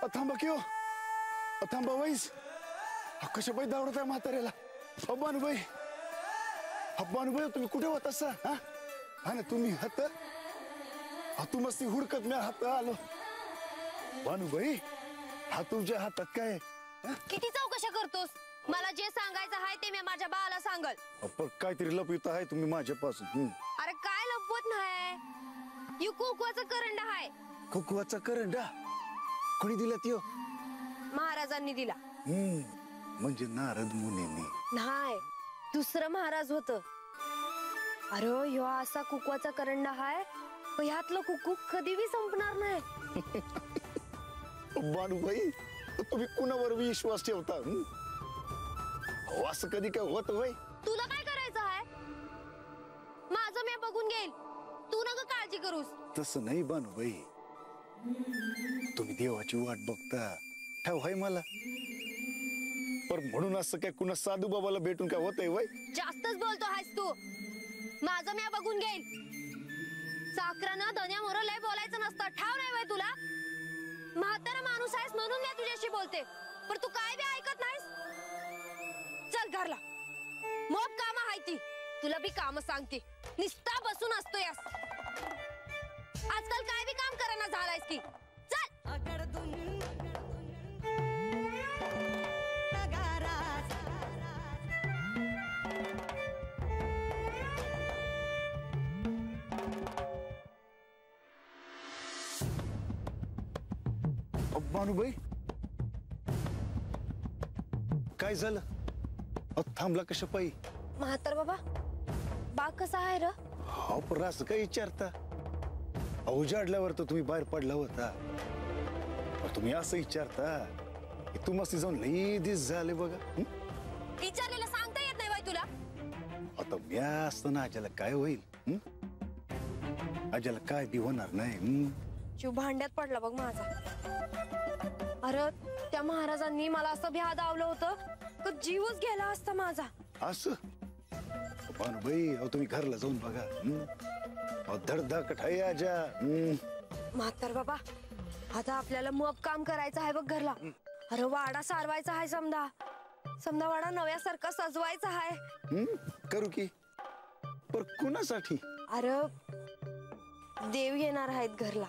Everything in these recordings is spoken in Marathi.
थांबा की हो. थांबा वाईस. कशा बाई दावडत आहे म्हाताऱ्याला. बानुबाई बानुबाई तुम्ही कुठे होता सा? हा ना तुम्ही हात तू मस्ती हुडकत मी हात आलो. बानुबाई हा तुमच्या हातात काय? किती चौकशा करतोस? मला जे सांगायचं आहे ते मी माझ्या बाळाला सांगल. पण काहीतरी लपवित आहे तुम्ही माझ्यापासून. अरे काय लपवत नाही. यू कुकवाचा करंडा आहे. कुकवाचा करंडा कोणी दिला त्यो? महाराजांनी दिला. म्हणजे नारद मुनींनी? नाही, दुसरं महाराज होत. अरे ह्यो असा कुकवाचा करंडा आहे, ह्यातलं कुकू कधी बी संपणार नाही. बानुबाई तुम्ही कुणावर विश्वास ठेवता? असं कधी काय होत होय? तुला काय करायचं आहे? माझं मी बघून घेईल, तू नका काळजी करूस. तसं नाही बानुबाई, तुम्ही देवाची वाट बघता ठाव आहे मला. पण म्हणून असं काय कुणा साधू बाबाला भेटून काय होतंय वय? जास्तच बोलतो आहेस तू. माझं मी बघून घेईल. साखरानं धन्यामोर लय बोलायचं नसतं, ठाव नाही वय तुला? म्हातारा माणूस आहेस म्हणून मी तुझ्याशी बोलते, पण तू काय बी ऐकत नाहीस. चल घरला, मोप काम आहे ती. तुला बी काम सांगते, निस्ता बसून असतोय. आजकाल काय बी काम करना झालायस की. बानुबाई काय झालं? थांबला कशा पायी? म्हातार बाबा, बाग कसा आहे र? पण असं काय विचारता? उजाडल्यावर तर तुम्ही बाहेर पडला होता, तुम्ही असं विचारता की तू मस्ती जाऊन लई दिस झाले बघा. विचारलेलं सांगता येत नाही बाई तुला? आता मी असताना आज्याला काय होईल? आज्याला काय बी होणार नाही. जीव भांड्यात पडला बघ माझा. अरे त्या महाराजांनी मला असं भ्या दावलं होतं तर जीवच गेला असता माझा. असं बानुबाई तुम्ही घरला जाऊन बघा. धडधाकट आहे आजा. म्हातार बाबा, आता आपल्याला मग काम करायचं आहे बघ घरला. अरे वाडा सारवायचा आहे. समजा वाडा नव्यासारखा सजवायचा आहे. करू की, पर कुणासाठी? अरे देव येणार आहेत घरला.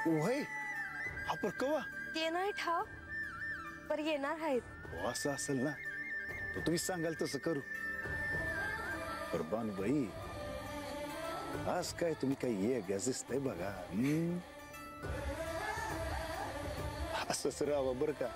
वय पर कवा? ते नाही ठाव, पर येणार आहेत. असं असेल ना तर तुम्ही सांगाल तसं करू. पर बानुबाई आज काय तुम्ही काही ये दिसतंय बघा. असंच राहावं बरं का.